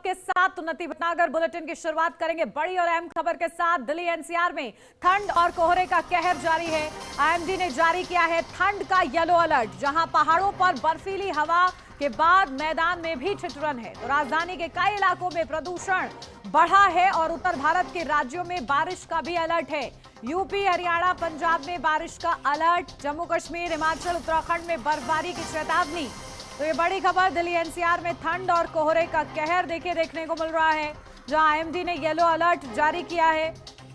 आपके साथ उन्नति भटनागर बुलेटिन की शुरुआत करेंगे बड़ी और अहम खबर के साथ। दिल्ली एनसीआर में ठंड और कोहरे का कहर जारी है। आईएमडी ने जारी किया है ठंड का येलो अलर्ट, जहां पहाड़ों पर बर्फीली हवा के बाद मैदान में भी ठिठुरन है। तो राजधानी के कई इलाकों में प्रदूषण बढ़ा है और उत्तर भारत के राज्यों में बारिश का भी अलर्ट है। यूपी, हरियाणा, पंजाब में बारिश का अलर्ट, जम्मू कश्मीर, हिमाचल, उत्तराखंड में बर्फबारी की चेतावनी। तो ये बड़ी खबर, दिल्ली एनसीआर में ठंड और कोहरे का कहर देखने को मिल रहा है, जहां आईएमडी ने येलो अलर्ट जारी किया है।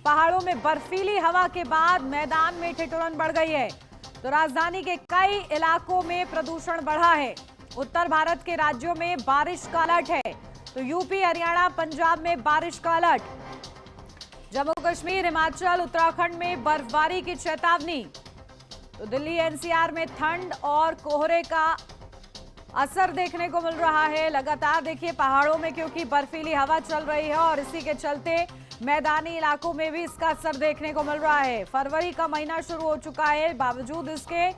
पहाड़ों में बर्फीली हवा के बाद मैदान में ठिठुरन बढ़ गई है। तो राजधानी के कई इलाकों में प्रदूषण बढ़ा है। उत्तर भारत के राज्यों में बारिश का अलर्ट है। तो यूपी, हरियाणा, पंजाब में बारिश का अलर्ट, जम्मू कश्मीर, हिमाचल, उत्तराखंड में बर्फबारी की चेतावनी। तो दिल्ली एनसीआर में ठंड और कोहरे का असर देखने को मिल रहा है। लगातार देखिए पहाड़ों में क्योंकि बर्फीली हवा चल रही है और इसी के चलते मैदानी इलाकों में भी इसका असर देखने को मिल रहा है। फरवरी का महीना शुरू हो चुका है, बावजूद इसके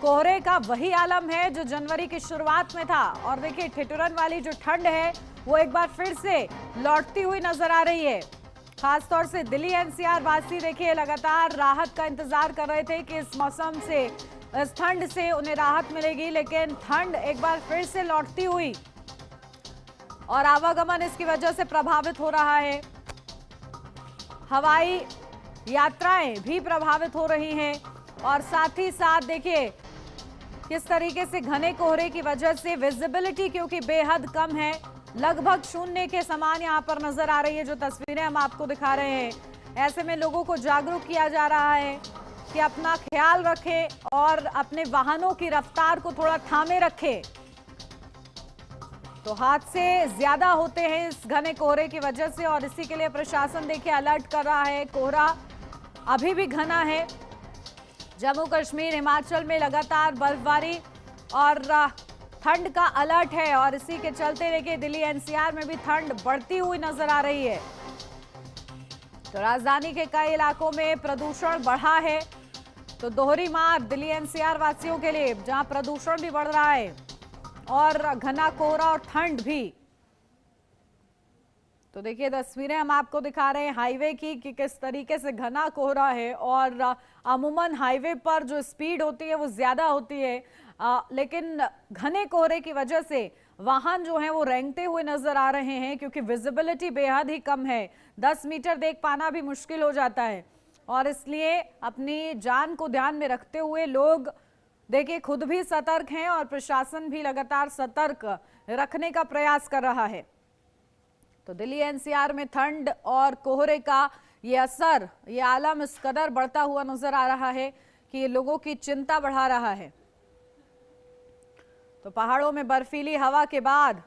कोहरे का वही आलम है जो जनवरी की शुरुआत में था। और देखिए ठिठुरन वाली जो ठंड है वो एक बार फिर से लौटती हुई नजर आ रही है। खासतौर से दिल्ली एनसीआर वासी देखिए लगातार राहत का इंतजार कर रहे थे कि इस मौसम से, इस ठंड से उन्हें राहत मिलेगी, लेकिन ठंड एक बार फिर से लौटती हुई और आवागमन इसकी वजह से प्रभावित हो रहा है। हवाई यात्राएं भी प्रभावित हो रही हैं और साथ ही साथ देखिए किस तरीके से घने कोहरे की वजह से विजिबिलिटी क्योंकि बेहद कम है, लगभग शून्य के समान यहां पर नजर आ रही है। जो तस्वीरें हम आपको दिखा रहे हैं, ऐसे में लोगों को जागरूक किया जा रहा है कि अपना ख्याल रखें और अपने वाहनों की रफ्तार को थोड़ा थामे रखें। तो हादसे ज्यादा होते हैं इस घने कोहरे की वजह से और इसी के लिए प्रशासन देखिए अलर्ट कर रहा है। कोहरा अभी भी घना है। जम्मू कश्मीर, हिमाचल में लगातार बर्फबारी और ठंड का अलर्ट है और इसी के चलते देखिए दिल्ली एनसीआर में भी ठंड बढ़ती हुई नजर आ रही है। तो राजधानी के कई इलाकों में प्रदूषण बढ़ा है। तो दोहरी मार दिल्ली एनसीआर वासियों के लिए, जहां प्रदूषण भी बढ़ रहा है और घना कोहरा और ठंड भी। तो देखिए तस्वीरें हम आपको दिखा रहे हैं हाईवे की कि किस तरीके से घना कोहरा है और अमूमन हाईवे पर जो स्पीड होती है वो ज्यादा होती है, लेकिन घने कोहरे की वजह से वाहन जो है वो रेंगते हुए नजर आ रहे हैं क्योंकि विजिबिलिटी बेहद ही कम है। 10 मीटर देख पाना भी मुश्किल हो जाता है और इसलिए अपनी जान को ध्यान में रखते हुए लोग देखिए खुद भी सतर्क हैं और प्रशासन भी लगातार सतर्क रखने का प्रयास कर रहा है। तो दिल्ली एनसीआर में ठंड और कोहरे का ये असर, ये आलम इस कदर बढ़ता हुआ नजर आ रहा है कि ये लोगों की चिंता बढ़ा रहा है। तो पहाड़ों में बर्फीली हवा के बाद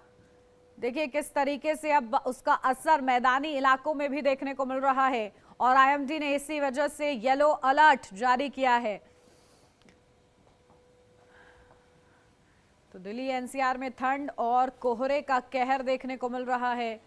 देखिए किस तरीके से अब उसका असर मैदानी इलाकों में भी देखने को मिल रहा है और आईएमडी ने इसी वजह से येलो अलर्ट जारी किया है। तो दिल्ली एनसीआर में ठंड और कोहरे का कहर देखने को मिल रहा है।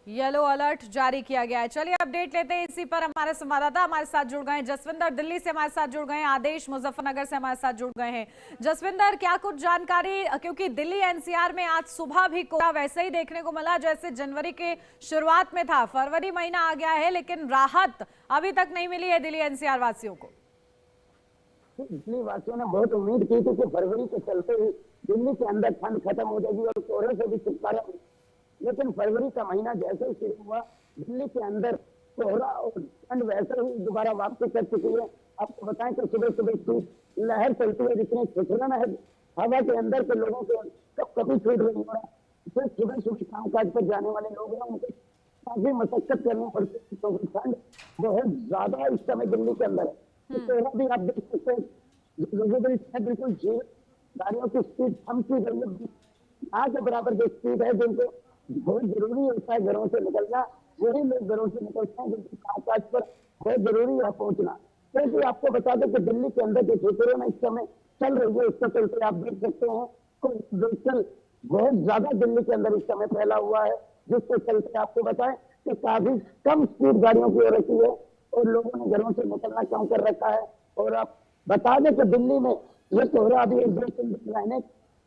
येलो अलर्ट जारी किया गया है। चलिए अपडेट लेते हैं इसी पर। हमारे संवाददाता हमारे साथ जुड़ गए हैं, जसविंदर दिल्ली से हमारे साथ जुड़ गए हैं, आदेश मुजफ्फरनगर से हमारे साथ जुड़ गए हैं। जसविंदर, क्या कुछ जानकारी, क्योंकि दिल्ली एनसीआर में आज सुबह भी कोहरा वैसे ही देखने को मिला जैसे जनवरी के शुरुआत में था। फरवरी महीना आ गया है लेकिन राहत अभी तक नहीं मिली है दिल्ली एनसीआर वासियों को। दिल्ली वासियों ने बहुत उम्मीद की थी कि फरवरी के चलते ही दिल्ली के अंदर ठंड खत्म हो जाएगी और कोहरे से भी छुटकारा, लेकिन फरवरी का महीना जैसे ही शुरू हुआ दिल्ली के अंदर कोहरा और ठंड वैसे ही दोबारा वापसी कर चुकी है। आपको बताएं कि सुबह सुबह लहर चलती है, जितनी ठिठुरन है हवा के अंदर के लोगों को कभी फीट नहीं हो रहा। फिर सुबह सुबह कामकाज पर जाने वाले लोग हैं उनको काफी मशक्कत करनी पड़ती है क्योंकि ठंड बहुत ज्यादा इस समय दिल्ली के अंदर है। तो कोहरा भी आप देख सकते हैं बिल्कुल जीव, गाड़ियों की स्पीड थम सी गई है, ना के बराबर जो स्पीड है जिनको बहुत जरूरी होता है घरों से निकलना, वही लोग घरों से निकलते हैं जिनके कामकाज पर बहुत जरूरी है पहुंचना। क्योंकि आपको बता दें कि दिल्ली के अंदर जो ठिठुरन इस समय चल रही है उसके चलते आप देख सकते हैं व्हीकल बहुत ज्यादा दिल्ली के अंदर इस समय फैला हुआ है, जिसके चलते आपको बताएं कि काफी कम स्पीड गाड़ियों की हो रखी है और लोगों ने घरों से निकलना कम कर रखा है। और आप बता दें कि दिल्ली में ये कोहरा अभी 1-2 दिन रहने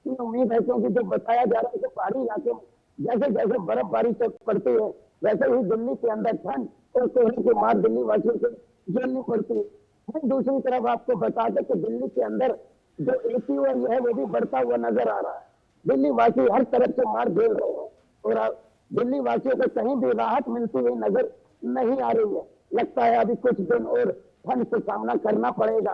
ये उम्मीद है, क्योंकि जो बताया जा रहा है कि पहाड़ी इलाके में जैसे जैसे बर्फबारी पड़ती है वैसे ही दिल्ली के अंदर ठंड और कोहरे की मार दिल्ली वासियों को झेलनी पड़ती है। हम दूसरी तरफ आपको बता दें कि दिल्ली के अंदर जो AQI है वो भी बढ़ता हुआ नजर आ रहा है। दिल्ली वासी हर तरफ से मार झेल रहे हैं और दिल्ली वासियों को कहीं भी राहत मिलती हुई नजर नहीं आ रही है। लगता है अभी कुछ दिन और ठंड से सामना करना पड़ेगा,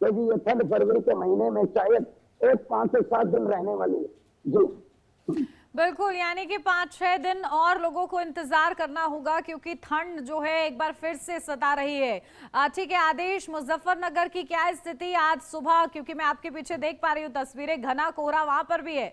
क्योंकि ये ठंड फरवरी के महीने में शायद एक 5 से 7 दिन रहने वाली है जी। बिल्कुल, यानी कि 5-6 दिन और लोगों को इंतजार करना होगा, क्योंकि ठंड जो है एक बार फिर से सता रही है। ठीक है आदेश, मुजफ्फरनगर की क्या स्थिति आज सुबह, क्योंकि मैं आपके पीछे देख पा रही हूँ तस्वीरें, घना कोहरा वहां पर भी है।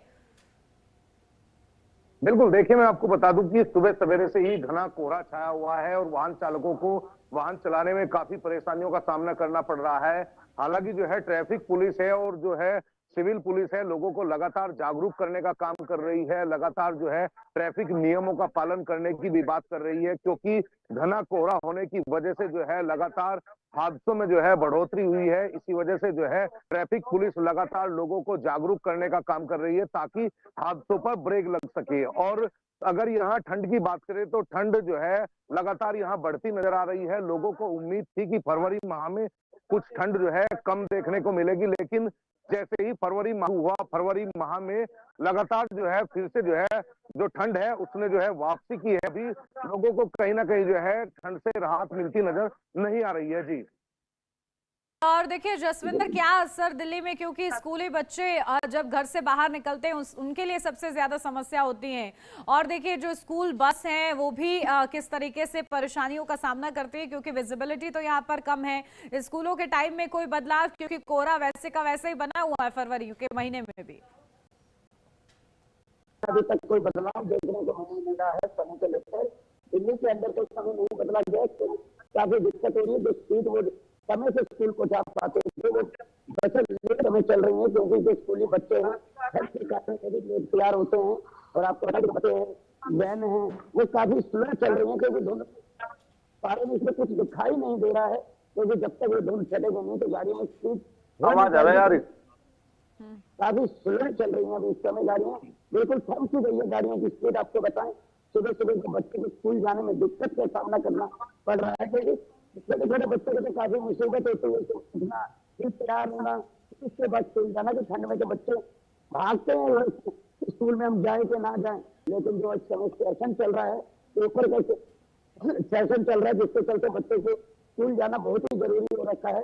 बिल्कुल, देखिए मैं आपको बता दूं कि सुबह सवेरे से ही घना कोहरा छाया हुआ है और वाहन चालकों को वाहन चलाने में काफी परेशानियों का सामना करना पड़ रहा है। हालांकि जो है ट्रैफिक पुलिस है और जो है सिविल पुलिस है, लोगों को लगातार जागरूक करने का काम कर रही है, लगातार जो है ट्रैफिक नियमों का पालन करने की भी बात कर रही है, क्योंकि घना कोहरा होने की वजह से जो है लगातार हादसों में जो है बढ़ोतरी हुई है। इसी वजह से जो है ट्रैफिक पुलिस लगातार लोगों को जागरूक करने का काम कर रही है ताकि हादसों पर ब्रेक लग सके। और अगर यहाँ ठंड की बात करें तो ठंड जो है लगातार यहाँ बढ़ती नजर आ रही है। लोगों को उम्मीद थी कि फरवरी माह में कुछ ठंड जो है कम देखने को मिलेगी, लेकिन जैसे ही फरवरी माह हुआ, फरवरी माह में लगातार जो है फिर से जो है जो ठंड है उसने जो है वापसी की है। अभी लोगों को कहीं ना कहीं जो है ठंड से राहत मिलती नजर नहीं आ रही है जी। और देखिए जसविंदर, क्या असर दिल्ली में, क्योंकि स्कूली बच्चे जब घर से बाहर निकलते हैं उनके लिए सबसे ज्यादा समस्या होती है। और देखिए जो स्कूल बस हैं वो भी किस तरीके से परेशानियों का सामना करती है, क्योंकि विजिबिलिटी तो यहाँ पर कम है। स्कूलों के टाइम में कोई बदलाव, क्योंकि कोहरा वैसे का वैसे ही बना हुआ है फरवरी के महीने में भी। अभी तक कोई बदलाव देखने को नहीं मिल रहा है समय को लेकर। दिल्ली के अंदर कोई समय नहीं बदला गया, तो काफी दिक्कत हो रही है। जो स्पीड वो समय से स्कूल को जा पाते थे वो बसें लेट हमें चल रही हैं, क्योंकि जो स्कूली बच्चे हैं हेल्थ के कारण सभी लेट तैयार होते हैं। और आपको बच्चे हैं, वैन है, वो काफी स्लो चल रही है, क्योंकि धुंध पारे में इसमें कुछ दिखाई नहीं दे रहा है, क्योंकि जब तक वो धुंध चलेगा नहीं तो गाड़ी में स्पीड आवाज आ रहा है यार, काफी स्लो चल रही है। अभी इस समय गाड़ियां बिल्कुल थम सी गई है। गाड़ियों की स्पीड आपको बताएं, सुबह सुबह के बच्चे को स्कूल जाने में दिक्कत का सामना करना पड़ रहा है, क्योंकि छोटे छोटे बच्चों को तो काफी मुसीबत होती है उठना, फिर तैयार होना, उसके बाद स्कूल जाना। कि ठंड में जो बच्चे भागते हैं स्कूल में हम जाए कि ना जाए, लेकिन जो इस समय सेशन चल रहा है, पेपर का सेशन चल रहा है, जिसके चलते बच्चे को स्कूल जाना बहुत ही जरूरी हो रखा है।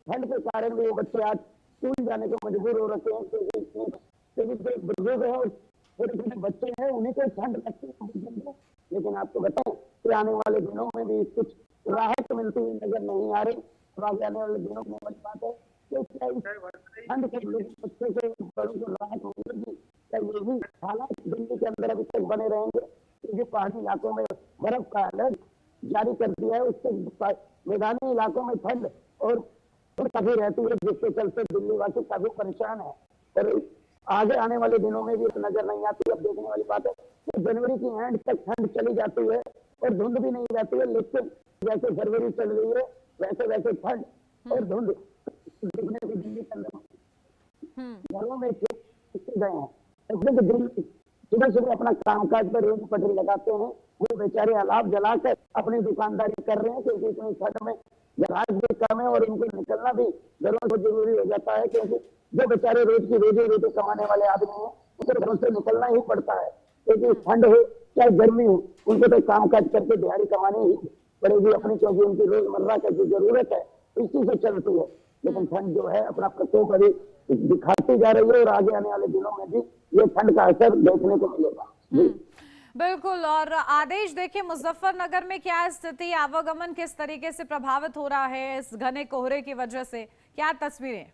ठंड के कारण भी वो बच्चे आज स्कूल जाने को मजबूर हो रखे हैं, क्योंकि जो बुजुर्ग है और छोटे छोटे बच्चे हैं उन्हें तो ठंड लगती है। लेकिन आपको बताएं कि आने वाले दिनों में भी कुछ राहत मिलती हुई नजर नहीं आ रही। और आगे आने वाले दिनों में बड़ी बात है कि ठंड के बच्चे से बड़ों को राहत मिलेगी, क्या ये भी हालात दिल्ली के अंदर अभी तक बने रहेंगे? क्योंकि पहाड़ी इलाकों में बर्फ का अलर्ट जारी कर दिया है, उससे मैदानी इलाकों में ठंड और काफी रहती है, जिसके चलते दिल्ली वासी काफी परेशान है। और आगे आने वाले दिनों में भी नजर नहीं आती। अब देखने वाली बात है कि जनवरी की एंड तक ठंड चली जाती है और धुंध भी नहीं रहती है, लेकिन जैसे फरवरी चल रही है वैसे वैसे ठंड और धुंध देखने को दिल्ली के अंदर घरों में गए हैं। सुबह सुबह अपना कामकाज पर रोज पटरी लगाते हैं, वो बेचारे अलाव जलाकर अपनी दुकानदारी कर रहे हैं, क्योंकि इतनी ठंड में ग्राहक भी कम है और उनको निकलना भी घरों से जरूरी हो जाता है, क्योंकि जो बेचारे रोज की रोजी कमाने वाले आदमी हैं उनको घरों से निकलना ही पड़ता है, क्योंकि ठंड हो चाहे गर्मी हो उनको तो कामकाज करके दिहाड़ी कमानी ही पड़ेगी अपनी, क्योंकि उनकी रोजमर्रा का जो जरूरत है इसी से चलती है। लेकिन ठंड जो है अपना प्रकोप अभी दिखाती जा रही है और आगे आने वाले दिनों में भी ये ठंड का असर देखने को मिलेगा। बिल्कुल। और आदेश, देखिए मुजफ्फरनगर में क्या स्थिति, आवागमन किस तरीके से प्रभावित हो रहा है इस घने कोहरे की वजह से, क्या तस्वीरें?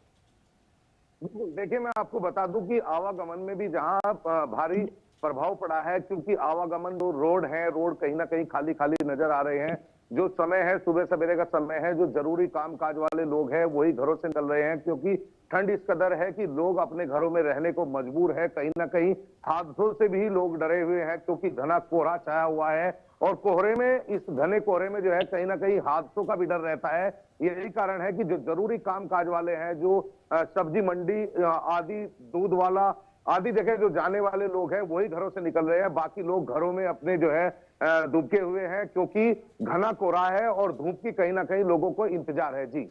देखिए मैं आपको बता दूं कि आवागमन में भी जहां भारी प्रभाव पड़ा है, क्योंकि आवागमन जो रोड है, रोड कहीं ना कहीं खाली खाली नजर आ रहे हैं। जो समय है सुबह सवेरे का समय है, जो जरूरी काम काज वाले लोग हैं वही घरों से निकल रहे हैं, क्योंकि ठंड इस कदर है कि लोग अपने घरों में रहने को मजबूर है। कहीं ना कहीं हादसों से भी लोग डरे हुए हैं, क्योंकि घना कोहरा छाया हुआ है और कोहरे में, इस घने कोहरे में जो है कहीं ना कहीं हादसों का भी डर रहता है। यही कारण है कि जो जरूरी काम काज वाले हैं, जो सब्जी मंडी आदि, दूध वाला आधी जगह जो जाने वाले लोग हैं वही घरों से निकल रहे हैं, बाकी लोग घरों में अपने जो है दुबके हुए हैं, क्योंकि घना कोहरा है और धूप की कहीं ना कहीं लोगों को इंतजार है। जी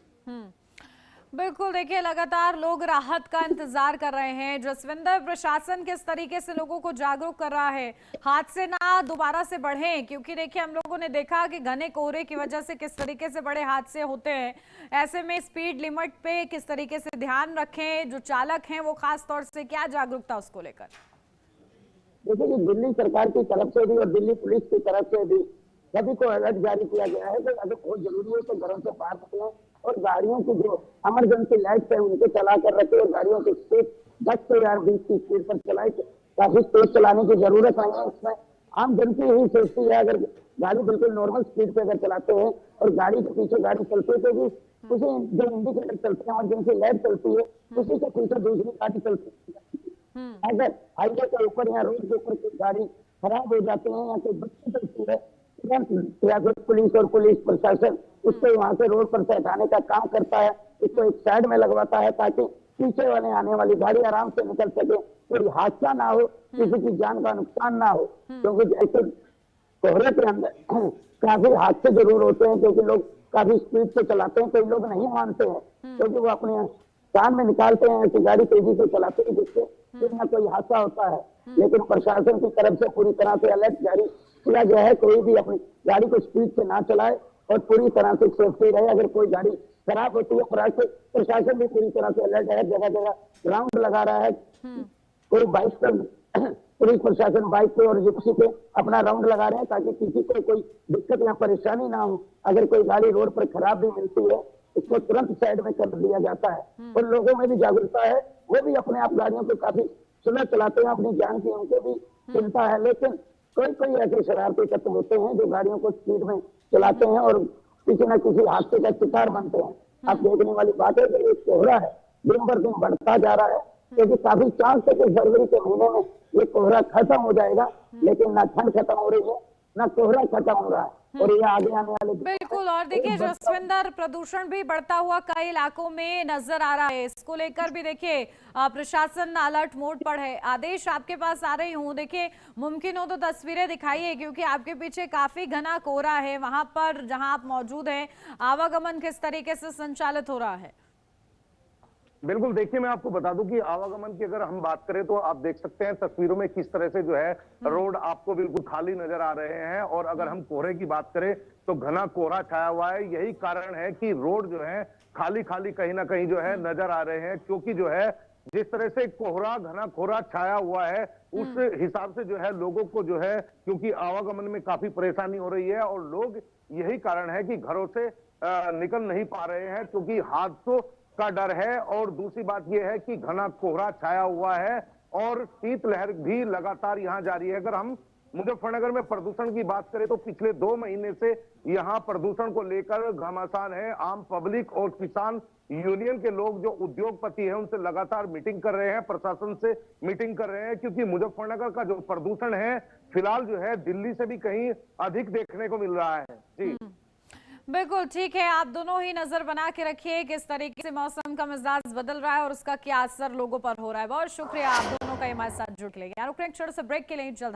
बिल्कुल, देखिए लगातार लोग राहत का इंतजार कर रहे हैं। जसविंदर, प्रशासन किस तरीके से लोगों को जागरूक कर रहा है हादसे ना दोबारा से बढ़े, क्योंकि देखिए हम लोगों ने देखा कि घने कोहरे की वजह से किस तरीके से बड़े हादसे होते हैं। ऐसे में स्पीड लिमिट पे किस तरीके से ध्यान रखें, जो चालक हैं वो खास तौर से क्या जागरूकता उसको लेकर? देखिए कि दिल्ली सरकार की तरफ से भी और दिल्ली पुलिस की तरफ से भी सभी को अलर्ट जारी किया गया है कि अगर बहुत जरूरी है तो घरों से बाहर निकलें और गाड़ियों की जो इमरजेंसी लाइट्स है उनको चला कर रखें और गाड़ियों की स्पीड 10 से 20 की स्पीड पर चलाएं। काफी तेज चलाने की जरूरत नहीं है, इसमें आम जन की ही सेफ्टी है। अगर गाड़ी बिल्कुल नॉर्मल स्पीड पे अगर चलाते हैं और गाड़ी के पीछे गाड़ी चलती है तो भी उसी जो इंडिकेटर चलते हैं इमरजेंसी लाइट चलती है उसी के पीछे दूसरी गाड़ी चलती है। अगर हाईवे के ऊपर या रोड के ऊपर कोई गाड़ी खराब हो जाती है या कोई बच्ची चलती है, ट्रैफिक पुलिस और पुलिस प्रशासन उसको वहां से रोड पर से हटाने का काम करता है, इसको एक साइड में लगवाता है ताकि पीछे वाले आने वाली गाड़ी आराम से निकल सके, कोई हादसा ना हो, किसी की जान का नुकसान ना हो। क्योंकि जैसे कोहरे के अंदर काफी हादसे जरूर होते हैं क्योंकि लोग काफी स्पीड से चलाते हैं, कई लोग नहीं मानते हैं क्योंकि वो अपने कान में निकालते हैं ऐसी गाड़ी तेजी से चलाते हैं जिससे कोई ना कोई हादसा होता है। लेकिन प्रशासन की तरफ से पूरी तरह से अलर्ट जारी किया गया है, कोई भी अपनी गाड़ी को स्पीड से ना चलाए और पूरी तरह से सेफ्टी रहे। अगर कोई गाड़ी खराब होती है प्रशासन भी पूरी तरह से अलर्ट है, जगह जगह राउंड लगा रहा है। कोई बाइक पर पुलिस प्रशासन बाइक पे और जिप्सी पे अपना राउंड लगा रहे हैं ताकि किसी को कोई दिक्कत या परेशानी ना हो। अगर कोई गाड़ी रोड पर खराब भी मिलती है उसको तुरंत साइड में कर दिया जाता है और लोगों में भी जागरूकता है, वो भी अपने आप गाड़ियों को काफी सुलह चलाते हैं, अपनी जान की उनको भी चिंता है। लेकिन कोई ऐसे शरारती तत्व होते हैं जो गाड़ियों को स्पीड में चलाते हैं और किसी न किसी हादसे का शिकार बनते हैं। अब देखने वाली बात है कि ये कोहरा है दिन भर दिन बढ़ता जा रहा है क्योंकि काफी चांस है कि फरवरी के महीने में ये कोहरा खत्म हो जाएगा, लेकिन ना ठंड खत्म हो रही है ना कोहरा खत्म हो रहा है और ये आगे आने वाले बिल्कुल। और देखिए जसविंदर, प्रदूषण भी बढ़ता हुआ कई इलाकों में नजर आ रहा है, इसको लेकर भी देखिए प्रशासन अलर्ट मोड पर है। आदेश आपके पास आ रही हूँ, देखिए मुमकिन हो तो तस्वीरें दिखाइए क्योंकि आपके पीछे काफी घना कोहरा है, वहां पर जहां आप मौजूद हैं आवागमन किस तरीके से संचालित हो रहा है? बिल्कुल, देखिए मैं आपको बता दूं कि आवागमन की अगर हम बात करें तो आप देख सकते हैं तस्वीरों में किस तरह से जो है रोड आपको बिल्कुल खाली नजर आ रहे हैं। और अगर हम कोहरे की बात करें तो घना कोहरा छाया हुआ है, यही कारण है कि रोड जो है खाली खाली कहीं ना कहीं जो है नजर आ रहे हैं, क्योंकि जो है जिस तरह से कोहरा घना कोहरा छाया हुआ है उस हिसाब से जो है लोगों को जो है क्योंकि आवागमन में काफी परेशानी हो रही है और लोग यही कारण है कि घरों से निकल नहीं पा रहे हैं क्योंकि हादसों का डर है। और दूसरी बात यह है कि घना कोहरा छाया हुआ है और शीतलहर भी लगातार यहां जारी है। अगर हम मुजफ्फरनगर में प्रदूषण की बात करें तो पिछले 2 महीने से यहां प्रदूषण को लेकर घमासान है। आम पब्लिक और किसान यूनियन के लोग जो उद्योगपति हैं उनसे लगातार मीटिंग कर रहे हैं, प्रशासन से मीटिंग कर रहे हैं, क्योंकि मुजफ्फरनगर का जो प्रदूषण है फिलहाल जो है दिल्ली से भी कहीं अधिक देखने को मिल रहा है। जी बिल्कुल ठीक है, आप दोनों ही नजर बना के रखिए किस तरीके से मौसम का मिजाज बदल रहा है और उसका क्या असर लोगों पर हो रहा है। बहुत शुक्रिया आप दोनों का हमारे साथ जुड़ लेंगे। रुक रहे हैं एक छोटे से ब्रेक के लिए, जल्द